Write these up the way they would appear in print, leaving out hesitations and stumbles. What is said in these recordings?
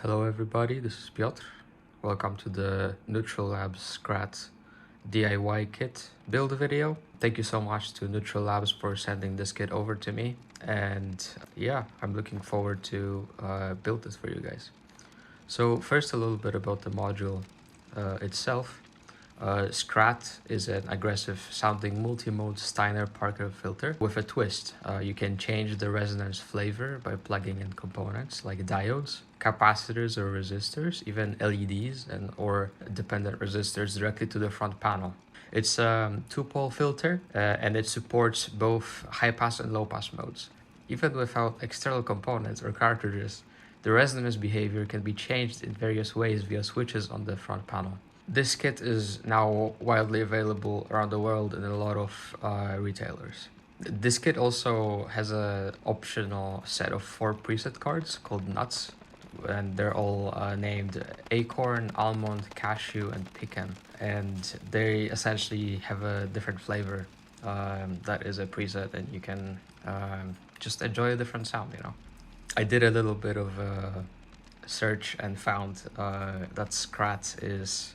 Hello everybody, this is Piotr. Welcome to the Neutral Labs Scrat DIY kit build video. Thank you so much to Neutral Labs for sending this kit over to me. And yeah, I'm looking forward to build this for you guys. So first a little bit about the module itself. Scrat is an aggressive sounding multi-mode steiner-parker filter with a twist. You can change the resonance flavor by plugging in components like diodes, capacitors or resistors, even LEDs or dependent resistors directly to the front panel. It's a two-pole filter and it supports both high-pass and low-pass modes. Even without external components or cartridges, the resonance behavior can be changed in various ways via switches on the front panel. This kit is now widely available around the world in a lot of retailers. This kit also has an optional set of 4 preset cards called nuts, and they're all named acorn, almond, cashew, and pecan. And they essentially have a different flavor that is a preset, and you can just enjoy a different sound, you know. I did a little bit of search and found that Scrat is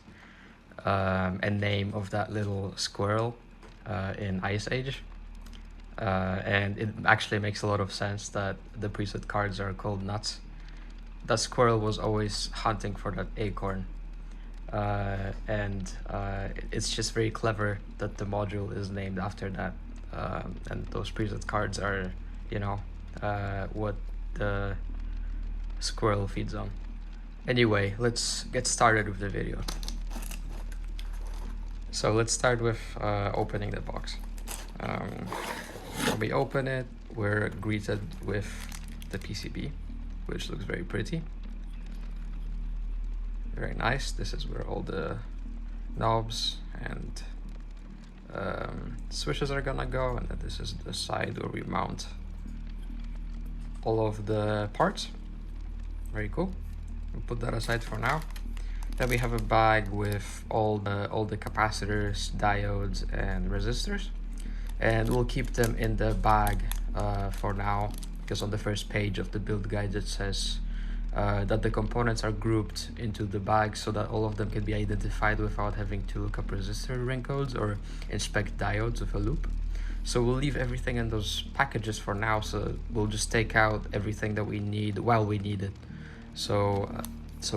a name of that little squirrel in Ice Age. And it actually makes a lot of sense that the preset cards are called nuts. That squirrel was always hunting for that acorn. And it's just very clever that the module is named after that. And those preset cards are, you know, what the squirrel feeds on. Anyway, let's get started with the video. So let's start with opening the box. When we open it, we're greeted with the PCB, which looks very pretty. Very nice. This is where all the knobs and switches are gonna go, and then this is the side where we mount all of the parts. Very cool. We'll put that aside for now. Then we have a bag with all the capacitors, diodes, and resistors, and we'll keep them in the bag for now, because on the first page of the build guide it says that the components are grouped into the bag so that all of them can be identified without having to look up resistor ring codes or inspect diodes with a loop. So we'll leave everything in those packages for now, so we'll just take out everything that we need while we need it. So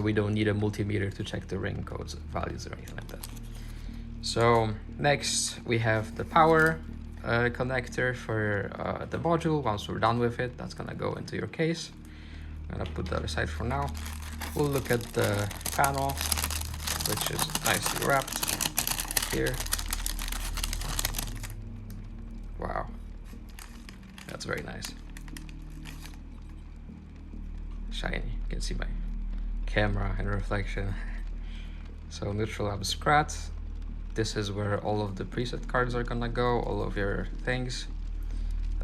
we don't need a multimeter to check the ring codes values or anything like that. So next we have the power connector for the module. Once we're done with it, that's gonna go into your case. I'm gonna put that aside for now. We'll look at the panel, which is nicely wrapped here. Wow, that's very nice. Shiny, you can see my camera and reflection. So Neutral Labs Scrat. This is where all of the preset cards are gonna go, all of your things.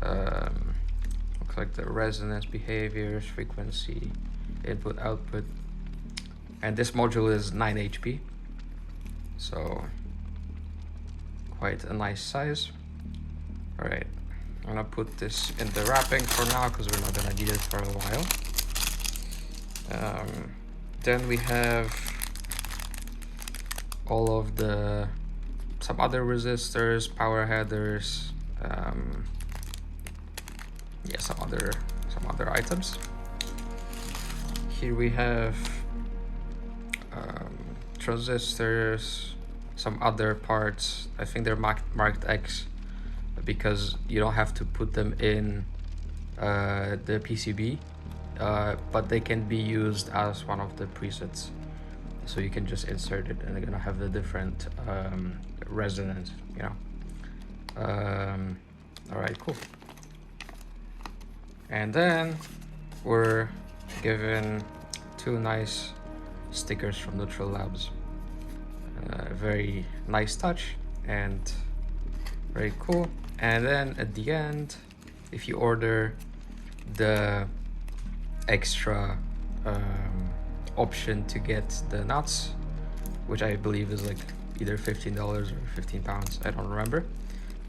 Looks like the resonance behaviors, frequency, input, output. And this module is 9 HP. So quite a nice size. All right, I'm gonna put this in the wrapping for now because we're not gonna need it for a while. Then we have all of some other resistors, power headers, yeah, some other items. Here we have transistors, some other parts. I think they're marked X because you don't have to put them in the PCB. But they can be used as one of the presets, so you can just insert it and they're gonna have the different resonance, you know. All right, cool. And then we're given 2 nice stickers from Neutral Labs. Very nice touch and very cool. And then at the end, if you order the extra option to get the nuts, which I believe is like either $15 or 15 pounds, I don't remember,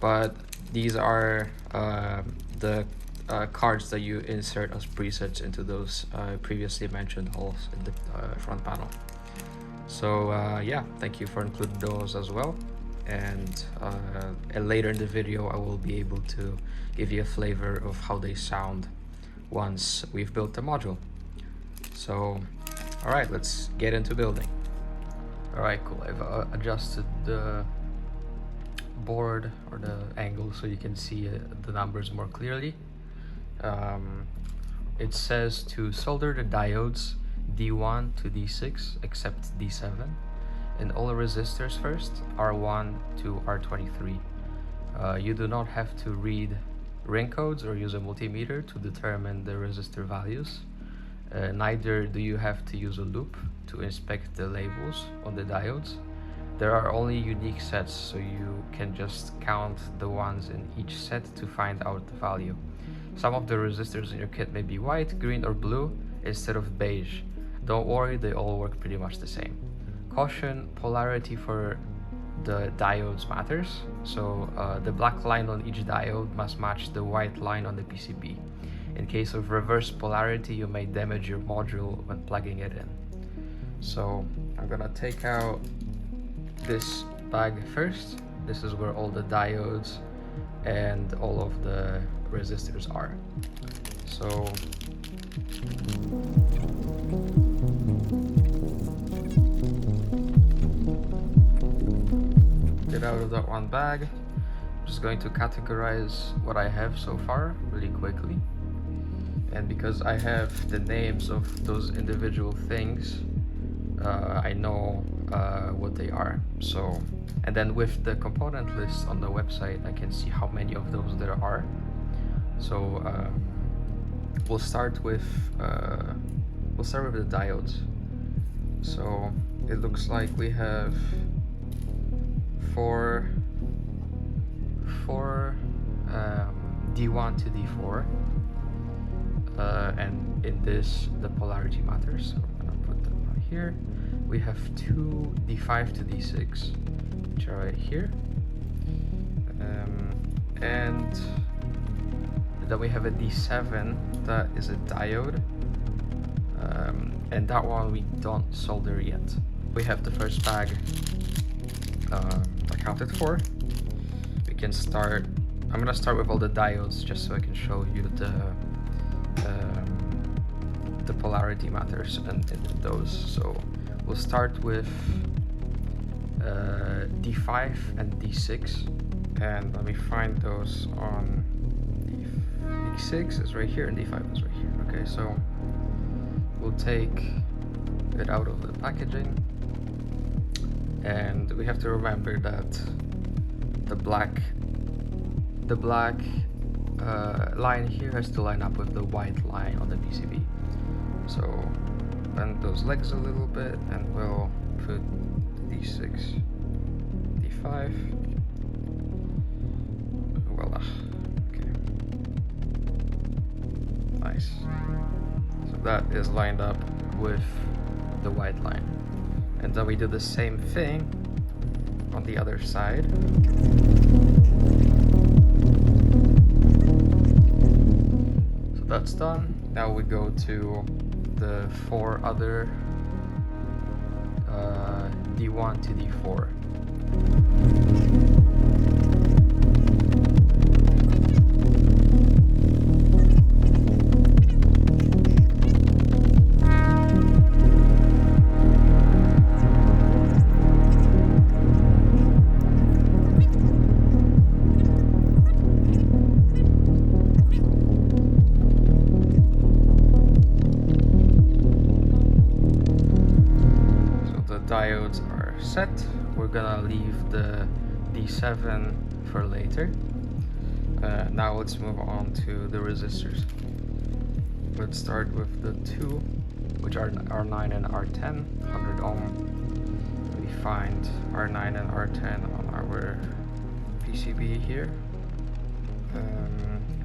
but these are the cards that you insert as presets into those previously mentioned holes in the front panel. So yeah, thank you for including those as well. And later in the video I will be able to give you a flavor of how they sound once we've built the module. So alright, let's get into building. Alright, cool. I've adjusted the board or the angle so you can see the numbers more clearly. It says to solder the diodes D1 to D6 except D7 and all resistors first, R1 to R23. You do not have to read ring codes or use a multimeter to determine the resistor values. Neither do you have to use a loop to inspect the labels on the diodes. There are only unique sets, so you can just count the ones in each set to find out the value. Some of the resistors in your kit may be white, green or blue instead of beige. Don't worry, they all work pretty much the same. Caution, polarity for the diodes matters, so the black line on each diode must match the white line on the PCB. In case of reverse polarity, you may damage your module when plugging it in. So I'm gonna take out this bag first. This is where all the diodes and all of the resistors are. So get out of that one bag. I'm just going to categorize what I have so far really quickly. And because I have the names of those individual things, I know what they are. So, and then with the component list on the website, I can see how many of those there are. So we'll start with the diodes. So it looks like we have four D1 to D4. And in this, the polarity matters, so I'm gonna put them right here. We have two D5 to D6, which are right here. And then we have a D7 that is a diode. And that one we don't solder yet. We have the first bag accounted for. We can start. I'm gonna start with all the diodes just so I can show you the polarity matters and those. So we'll start with D5 and D6, and let me find those on D6 is right here and D5 is right here. Okay, so we'll take it out of the packaging, and we have to remember that the black line here has to line up with the white line on the PCB. So bend those legs a little bit and we'll put D6, D5. Voila. Okay. Nice. So that is lined up with the white line. And then we do the same thing on the other side. That's done. Now we go to the four other D1 to D4. Diodes are set. We're gonna leave the D7 for later. Now let's move on to the resistors. Let's start with the two, which are R9 and R10, 100 ohm. We find R9 and R10 on our PCB here,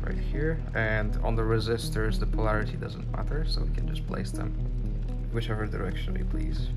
right here. And on the resistors, the polarity doesn't matter, so we can just place them whichever direction we please.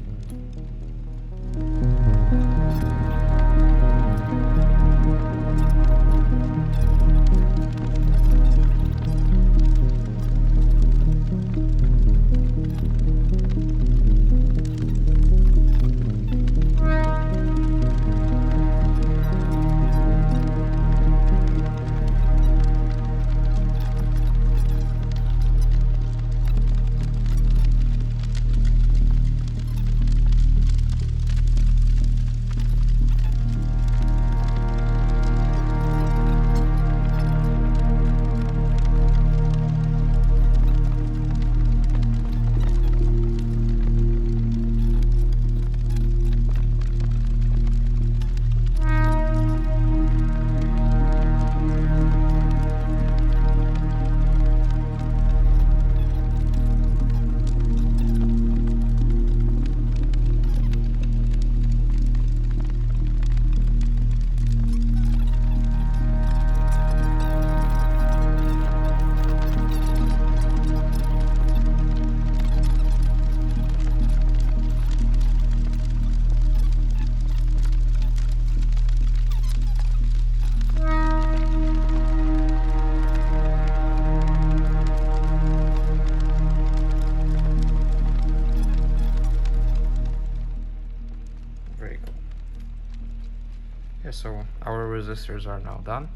so our resistors are now done,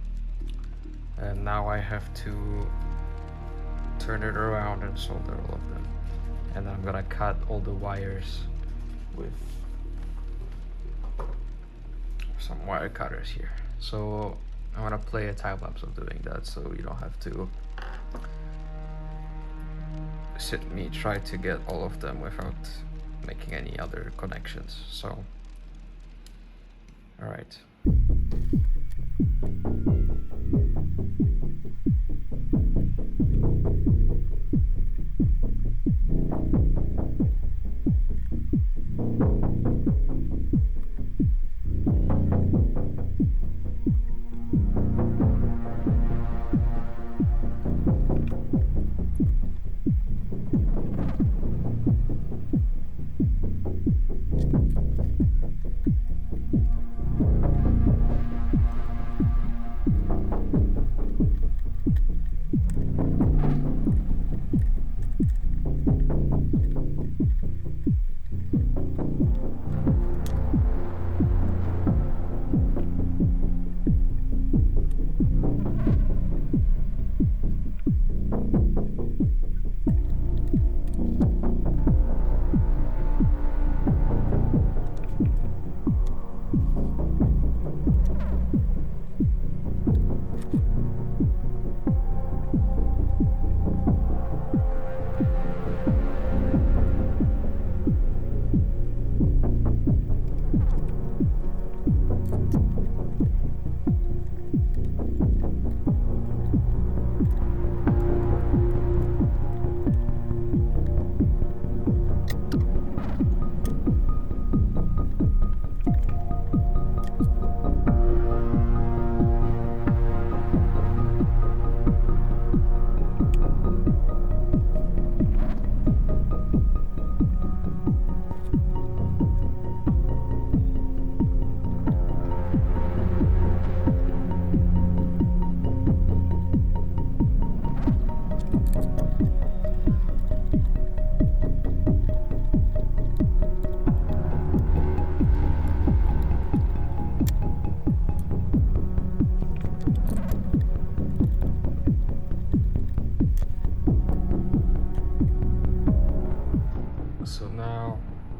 and now I have to turn it around and solder all of them. And I'm gonna cut all the wires with some wire cutters here. So I'm gonna play a time lapse of doing that, so you don't have to sit me try to get all of them without making any other connections. So, all right.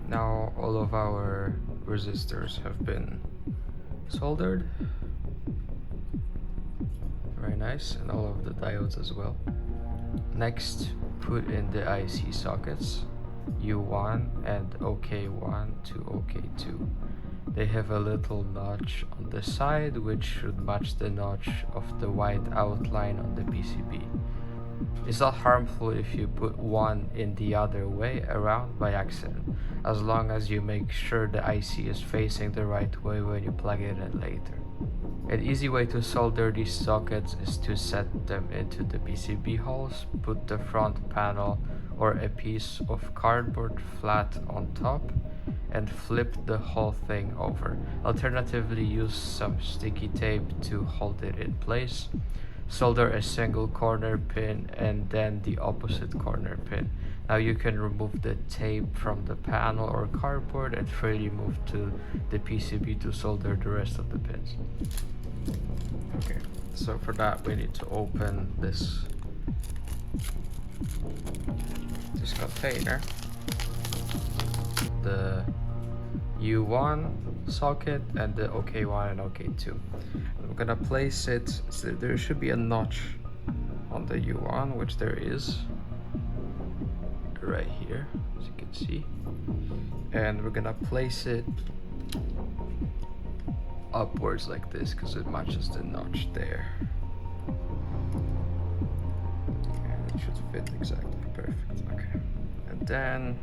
Now all of our resistors have been soldered. Very nice, and all of the diodes as well. Next, put in the IC sockets U1 and OK1 to OK2. They have a little notch on the side which should match the notch of the white outline on the PCB. It's not harmful if you put one in the other way around by accident, as long as you make sure the IC is facing the right way when you plug it in later. An easy way to solder these sockets is to set them into the PCB holes, put the front panel or a piece of cardboard flat on top, and flip the whole thing over. Alternatively, use some sticky tape to hold it in place. Solder a single corner pin and then the opposite corner pin. Now you can remove the tape from the panel or cardboard and freely move to the PCB to solder the rest of the pins. Okay, so for that we need to open this container, the U1 socket and the OK1 and OK2. I'm gonna place it, so there should be a notch on the U1, which there is right here, as you can see, and we're gonna place it upwards like this because it matches the notch there, and it should fit exactly perfect. Okay, and then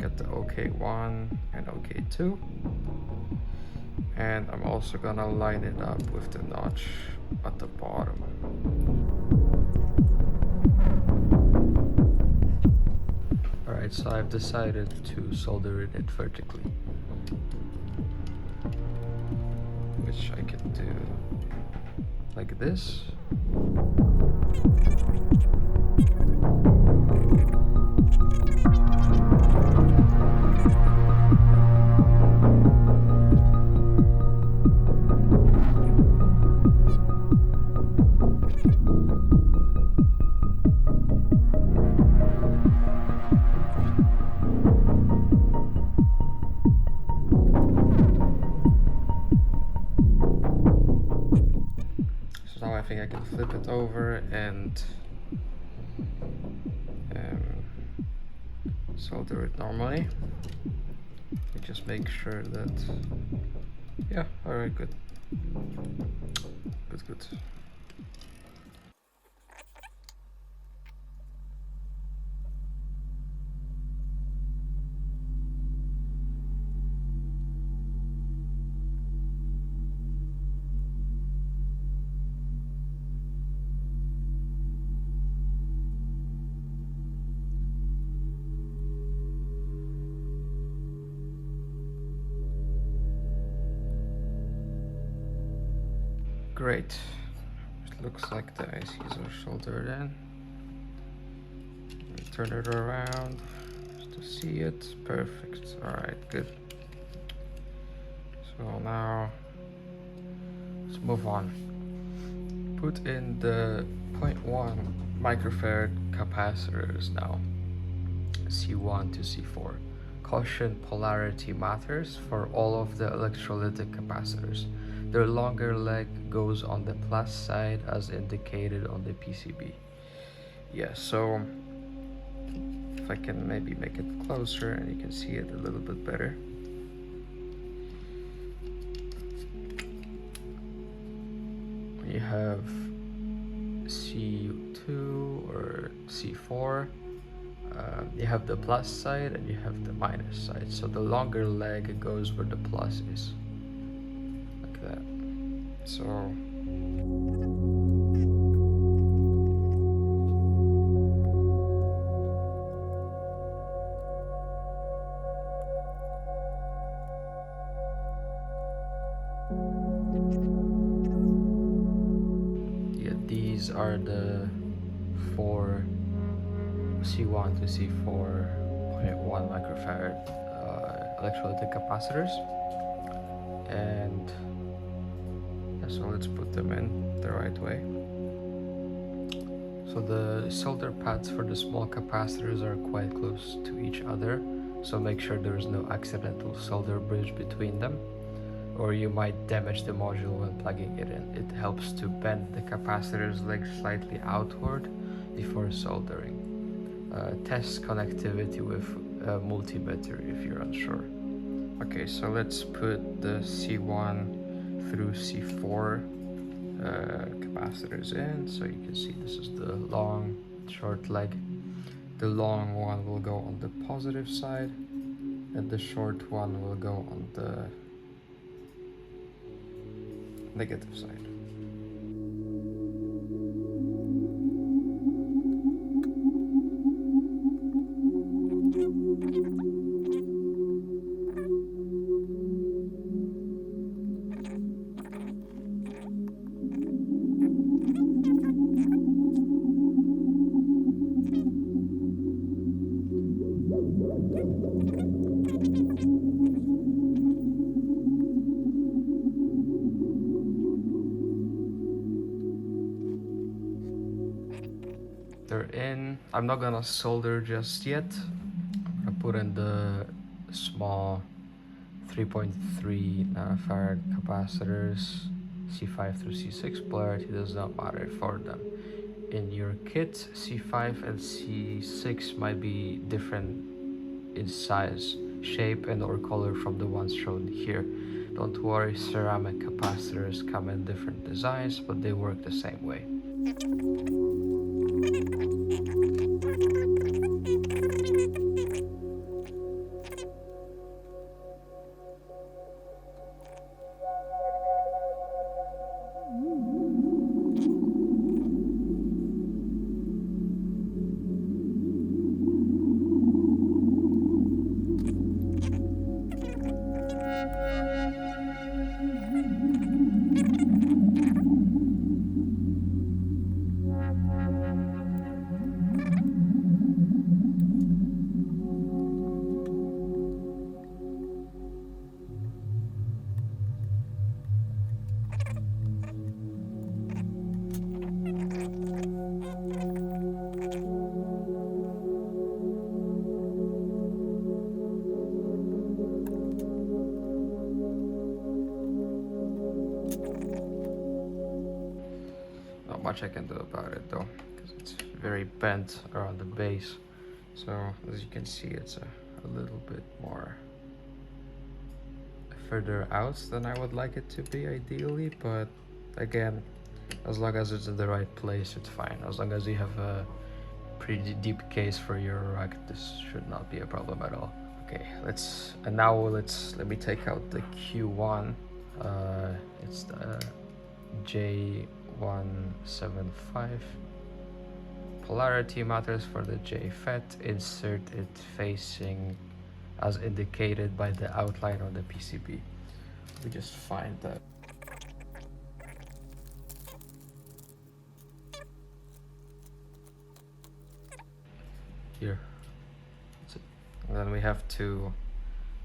get the OK1 and OK2, and I'm also gonna line it up with the notch at the bottom. Alright, so I've decided to solder it vertically, which I can do like this. I can flip it over and solder it normally. Just make sure that, yeah, alright, good. Good. Great. It looks like the ICs are soldered in. Turn it around just to see it. Perfect. Alright, good. So now let's move on. Put in the 0.1 microfarad capacitors now. C1 to C4. Caution, polarity matters for all of the electrolytic capacitors. Their longer leg goes on the plus side as indicated on the PCB. Yeah, so if I can maybe make it closer and you can see it a little bit better. You have C2 or C4. You have the plus side and you have the minus side. So the longer leg goes where the plus is. Like that. So these are the 4 C1 to C4 0.1 microfarad electrolytic capacitors, and yeah, so let's put them in the right way. So the solder pads for the small capacitors are quite close to each other, so make sure there is no accidental solder bridge between them, or you might damage the module when plugging it in. It helps to bend the capacitor's leg slightly outward before soldering. Test connectivity with a multimeter if you're unsure. Okay, so let's put the C1 through C4 capacitors in. So you can see this is the long, short leg. The long one will go on the positive side, and the short one will go on the negative side. They're in. I'm not gonna solder just yet. I put in the small 3.3 nanofarad capacitors, C5 through C6. Polarity does not matter for them. In your kit, C5 and C6 might be different in size, shape, and or color from the ones shown here. Don't worry, ceramic capacitors come in different designs, but they work the same way. much I can do about it though, because it's very bent around the base. So as you can see, it's a little bit more further out than I would like it to be ideally, but again, as long as it's in the right place, it's fine. As long as you have a pretty deep case for your rack, this should not be a problem at all. Okay, let me take out the Q1. It's the J175. Polarity matters for the JFET. Insert it facing as indicated by the outline on the PCB. We just find that. Here. That's it. And then we have to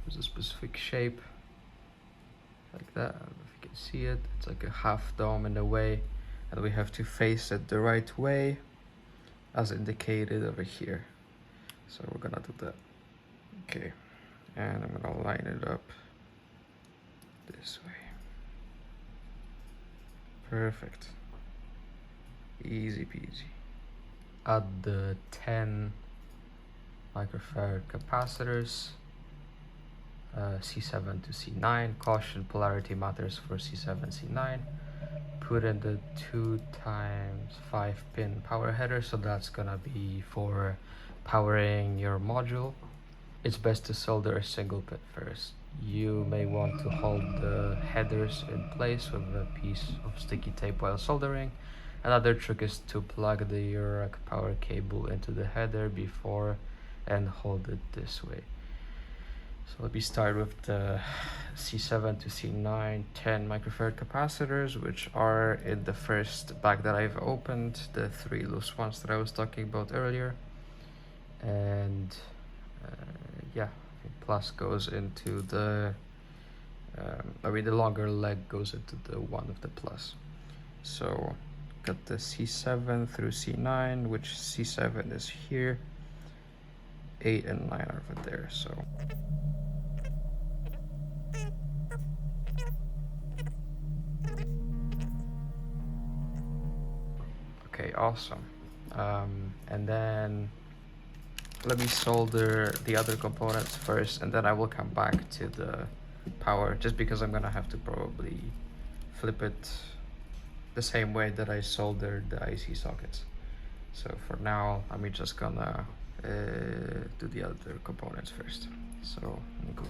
use a specific shape like that. I don't know if you can see it. It's like a half dome in a way, and we have to face it the right way as indicated over here. So we're gonna do that. Okay, and I'm gonna line it up this way. Perfect. Easy peasy. Add the 10 microfarad capacitors, C7 to C9. Caution, polarity matters for C7, C9. Put in the 2 times 5 pin power header, so that's gonna be for powering your module. It's best to solder a single pin first. You may want to hold the headers in place with a piece of sticky tape while soldering. Another trick is to plug the rack power cable into the header before and hold it this way. So let me start with the C7 to C9 10 microfarad capacitors, which are in the first bag that I've opened, the 3 loose ones that I was talking about earlier. And yeah, plus goes into the, the longer leg goes into the one of the plus. So got the C7 through C9, which C7 is here, 8 and 9 are over there. So okay, awesome. And then let me solder the other components first, and then I will come back to the power, just because I'm gonna have to probably flip it the same way that I soldered the IC sockets. So for now, I'm just gonna do the other components first. So let me go.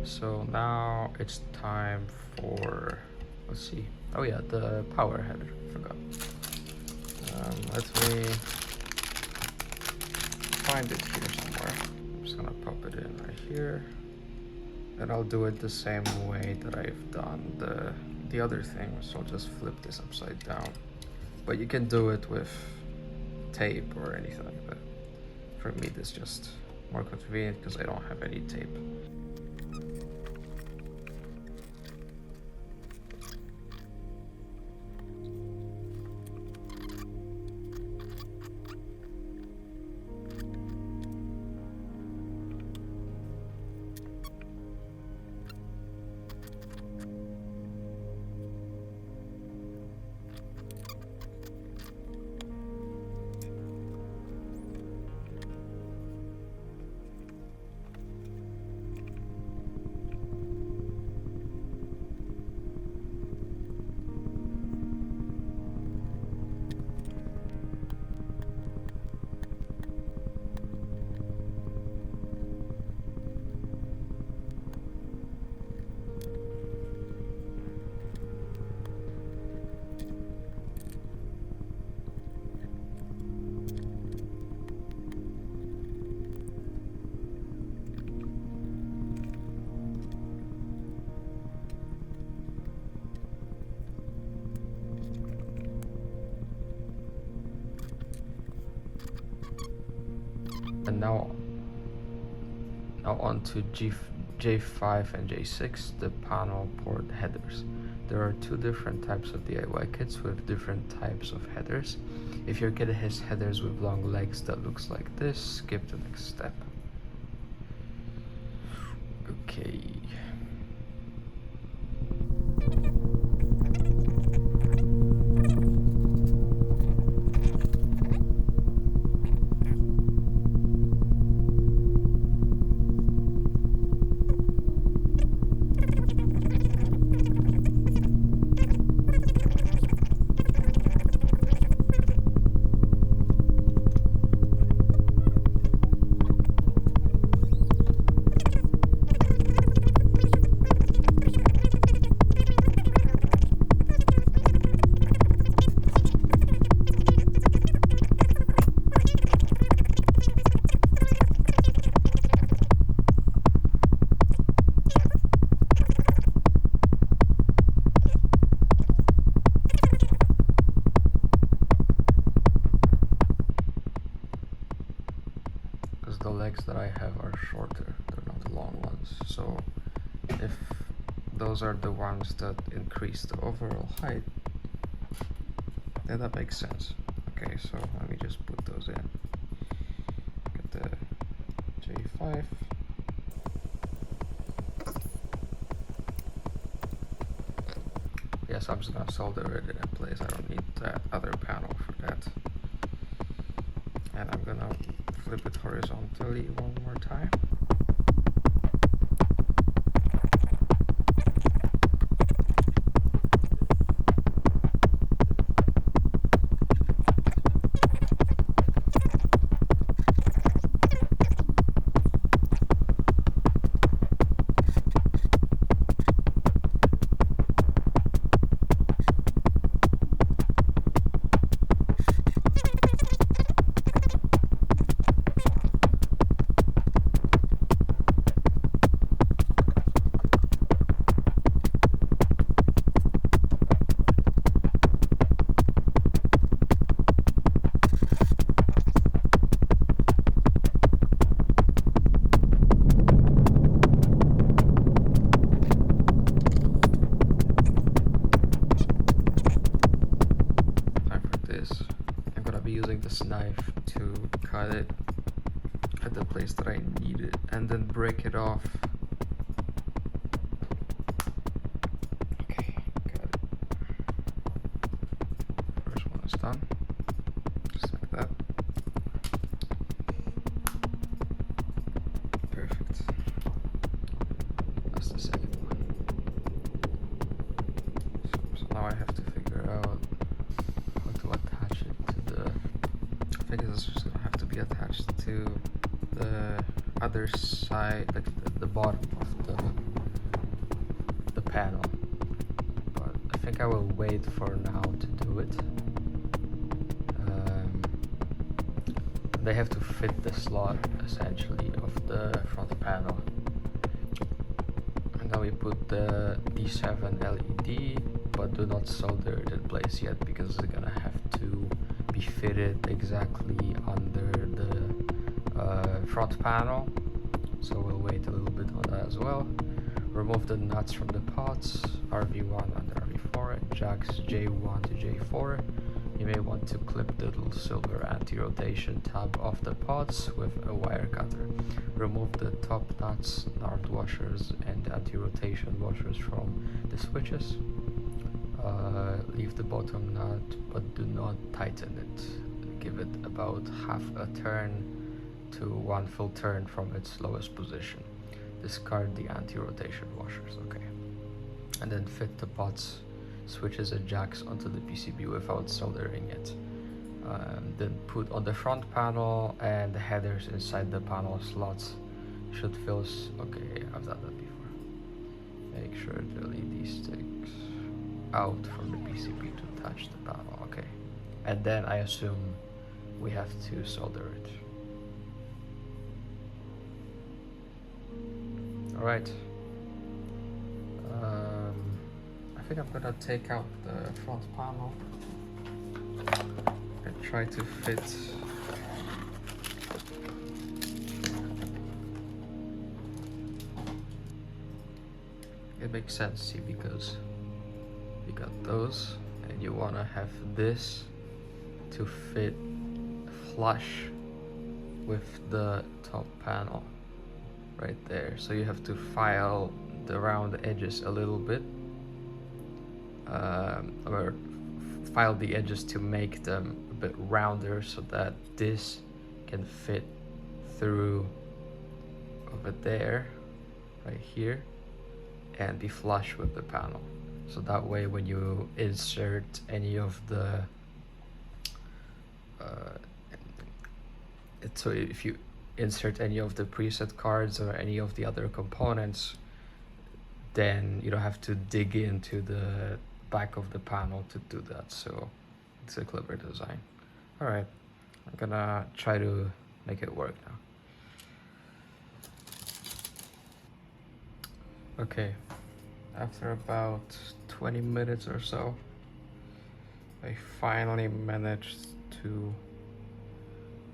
So now it's time for, let's see, oh yeah, the power header, forgot. Let me find it here somewhere. I'm just gonna pop it in right here. And I'll do it the same way that I've done the other thing, so I'll just flip this upside down. But you can do it with tape or anything, but for me this is just more convenient because I don't have any tape. now on to J5 and J6, the panel port headers. There are two different types of DIY kits with different types of headers. If your kit has headers with long legs that looks like this, skip the next step. Okay. The legs that I have are shorter, they're not the long ones, so if those are the ones that increase the overall height, then that makes sense. Okay, so let me just put those in. Get the J5. Yes, I'm just gonna solder it in place. I don't need that other panel for that. And I'm gonna flip it horizontally one more time. This knife to cut it at the place that I need it and then break it off. Okay, got it. First one is done, just like that. Perfect. That's the second one. So now I have to figure out how to attach it to the, I think it's just gonna have to be attached to the other side, like the bottom of the panel. But I think I will wait for now to do it. They have to fit the slot essentially of the front panel. And now we put the D7 LED, but do not solder it in place yet because it's gonna have to be fitted exactly under the front panel, so we'll wait a little bit on that as well. Remove the nuts from the pots, RV1 and RV4, jacks J1 to J4. You may want to clip the little silver anti-rotation tab off the pots with a wire cutter. Remove the top nuts, NARD washers and anti-rotation washers from the switches. Leave the bottom nut, but do not tighten it. Give it about half a turn to 1 full turn from its lowest position. Discard the anti-rotation washers, okay. And then fit the pots, switches and jacks onto the PCB without soldering it. Then put on the front panel and the headers inside the panel slots. Should fill, okay, I've done that before. Make sure the LED sticks out from the PCB to touch the panel, okay. And then I assume we have to solder it. Alright. I think I'm gonna take out the front panel and try to fit makes sense, see, because you got those and you want to have this to fit flush with the top panel right there. So you have to file the round edges a little bit, or file the edges to make them a bit rounder so that this can fit through over there, right here, and be flush with the panel. So that way when you insert any of the so if you insert any of the preset cards or any of the other components, then you don't have to dig into the back of the panel to do that. So it's a clever design. All right, I'm gonna try to make it work now. Okay, after about 20 minutes or so, I finally managed to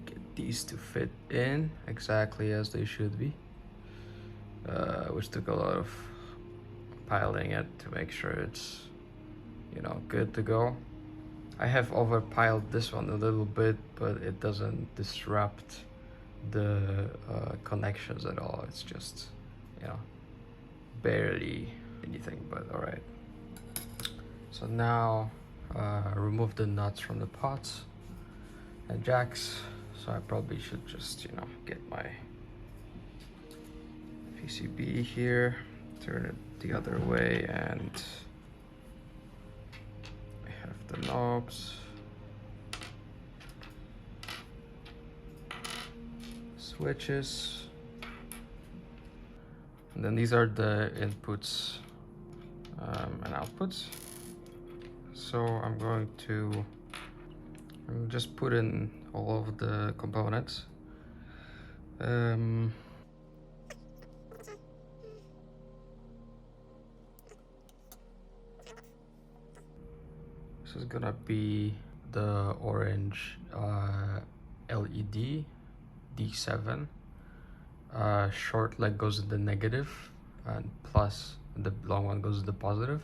get these to fit in exactly as they should be, which took a lot of piling it to make sure it's, you know, good to go. I have overpiled this one a little bit, but it doesn't disrupt the connections at all. It's just, you know, barely anything, but all right. So now remove the nuts from the pots and jacks. So I probably should just, you know, get my PCB here, turn it the other way, and I have the knobs, switches, and then these are the inputs and outputs. So I'm going to just put in all of the components. This is gonna be the orange LED D7. Short leg goes to the negative, and plus the long one goes to the positive.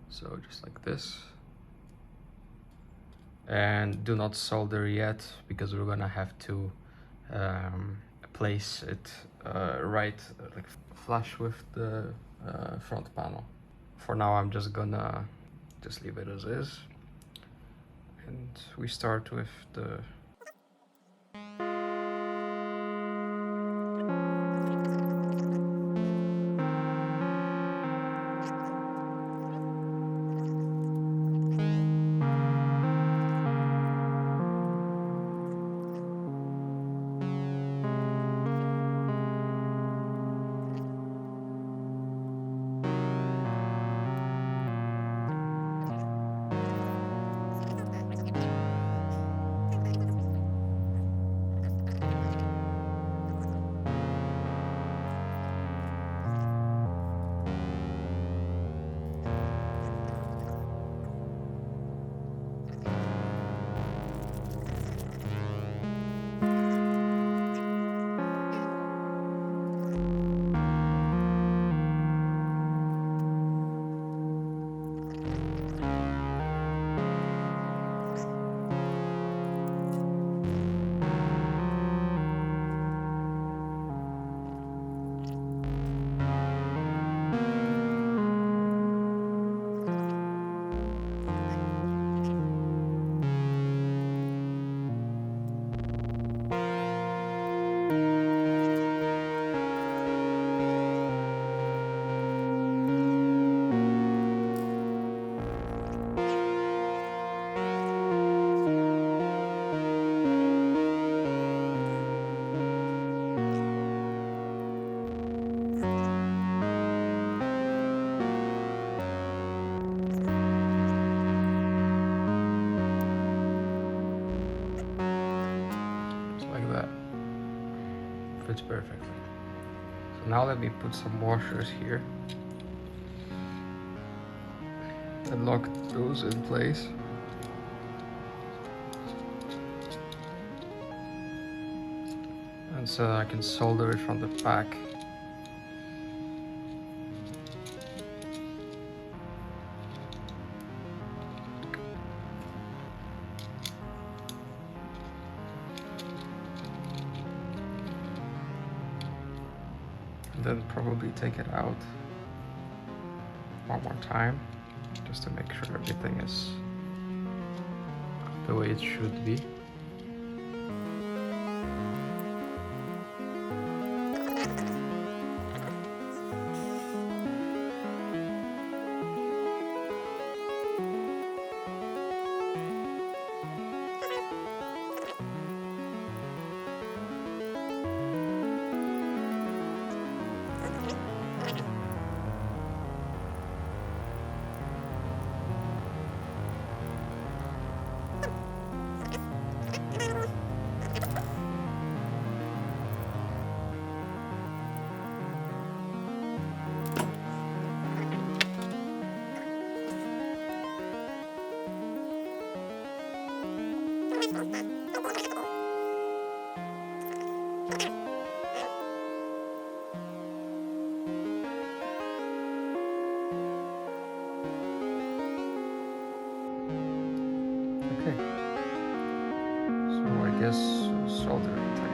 So just like this. And do not solder yet, because we're gonna have to place it right, like flush with the front panel. For now, I'm just gonna leave it as is, and we start with the fits perfectly. So now let me put some washers here and lock those in place. And so I can solder it from the back. Then probably take it out one more time, just to make sure everything is the way it should be. Okay, so I guess soldering time.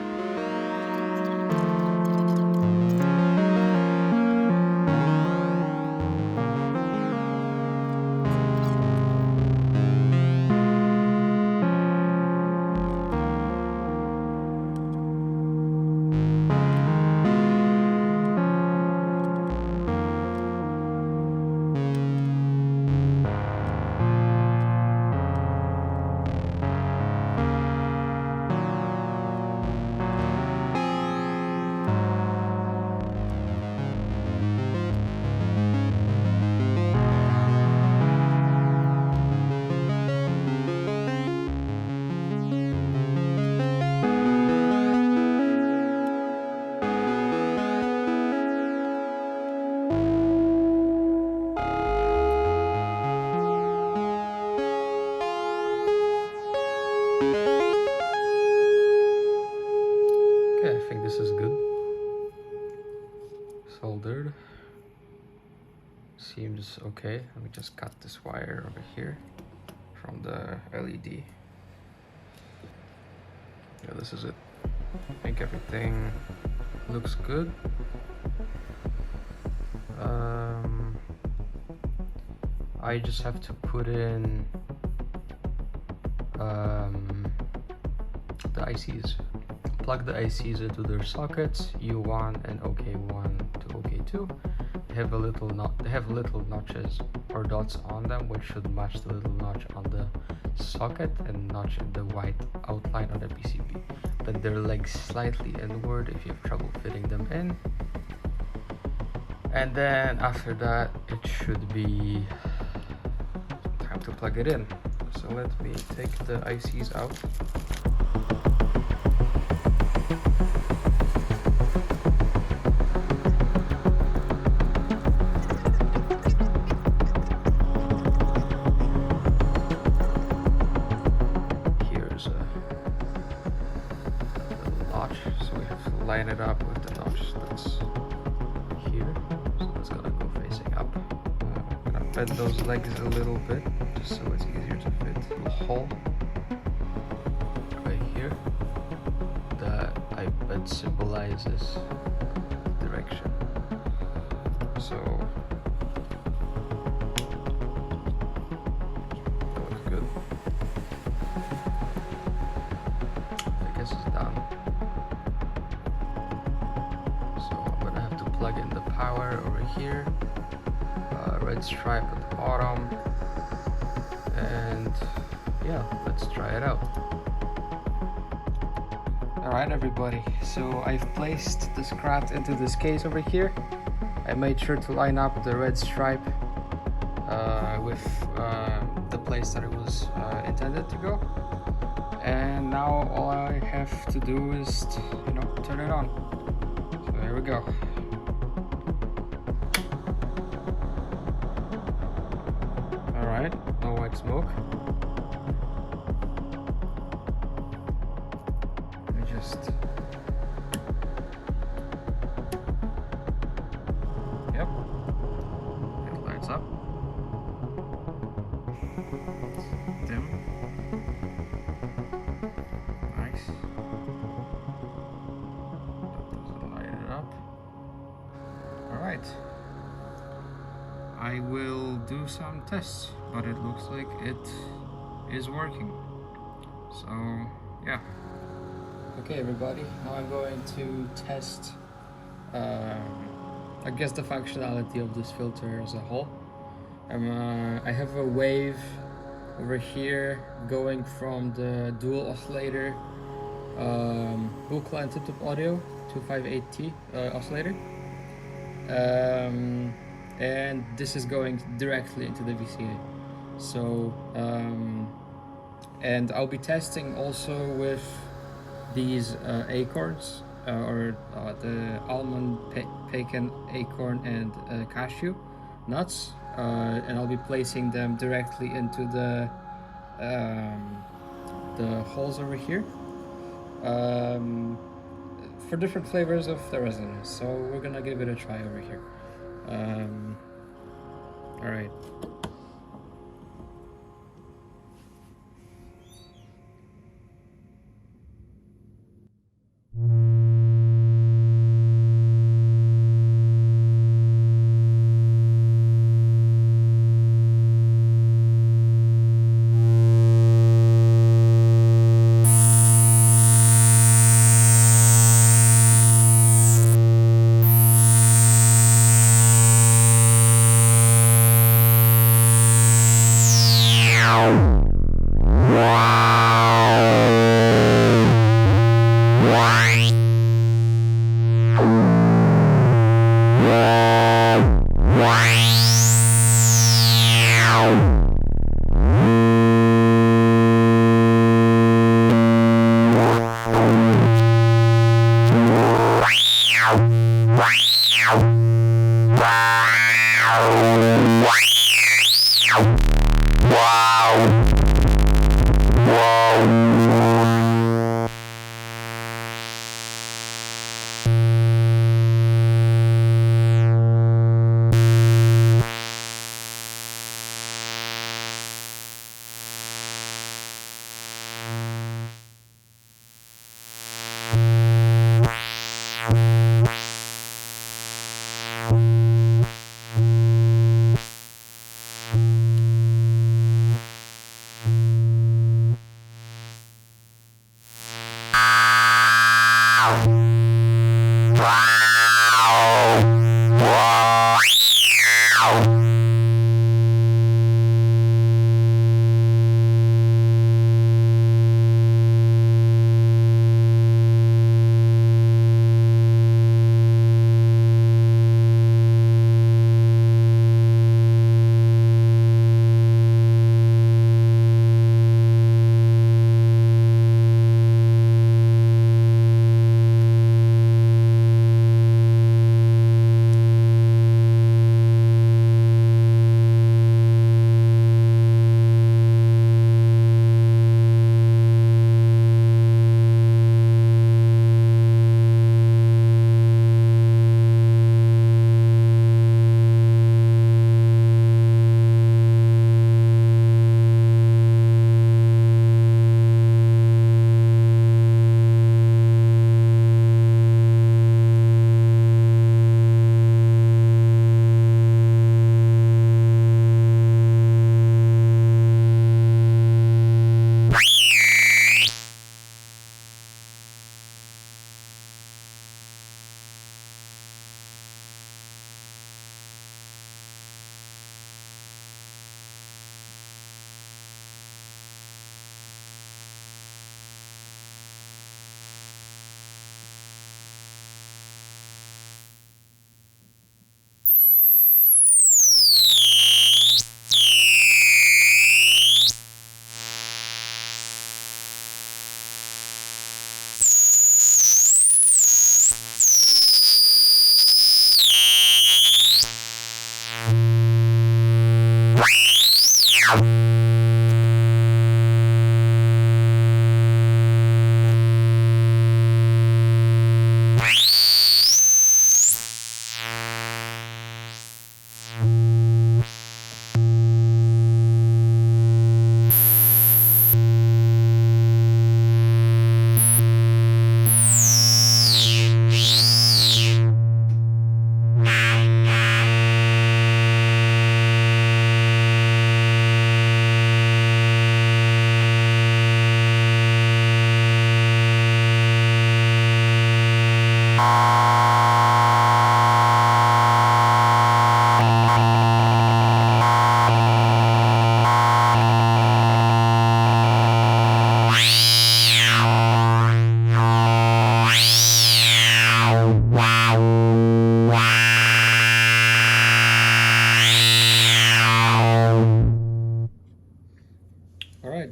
Okay, I think this is good. Soldered. Seems okay. Let me just cut this wire over here from the LED. Yeah, this is it. I think everything looks good. I just have to put in the ICs. Plug the ICs into their sockets, U1 and OK1 to OK2. They have little notches or dots on them, which should match the little notch on the socket and notch in the white outline on the PCB. But they're like slightly inward if you have trouble fitting them in. And then after that, it should be time to plug it in. So let me take the ICs out. Here's a little notch, so we have to line it up with the notch that's here. So it's gonna go facing up. I'm gonna bend those legs a little bit, just so it's easier to fit the hole right here. The iPad symbolizes direction. So that looks good. I guess it's done. So I'm gonna have to plug in the power over here. Red stripe at the bottom. And yeah, let's try it out. Alright everybody, so I've placed the Scrat into this case over here. I made sure to line up the red stripe with the place that it was intended to go. And now all I have to do is, turn it on. So there we go. Alright, no white smoke. Yep, it lights up. It's dim. Nice. That doesn't light it up. I will do some tests, but it looks like it is working. So yeah. Okay everybody, now I'm going to test I guess the functionality of this filter as a whole. I have a wave over here going from the dual oscillator dual client tip-top audio 258T oscillator, and this is going directly into the VCA. So and I'll be testing also with these acorns or the almond, pecan, acorn, and cashew nuts, and I'll be placing them directly into the holes over here for different flavors of the resonance. So we're gonna give it a try over here. All right.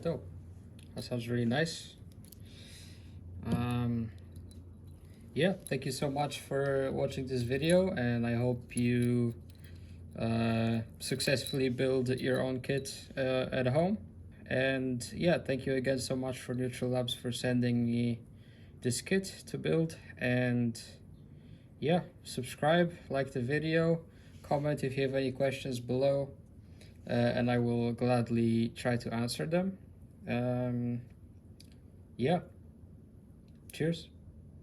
dope. That sounds really nice. Yeah, thank you so much for watching this video, and I hope you successfully build your own kit at home. And yeah, thank you again so much for Neutral Labs for sending me this kit to build. And yeah, subscribe, like the video, comment if you have any questions below, and I will gladly try to answer them. Yeah, cheers.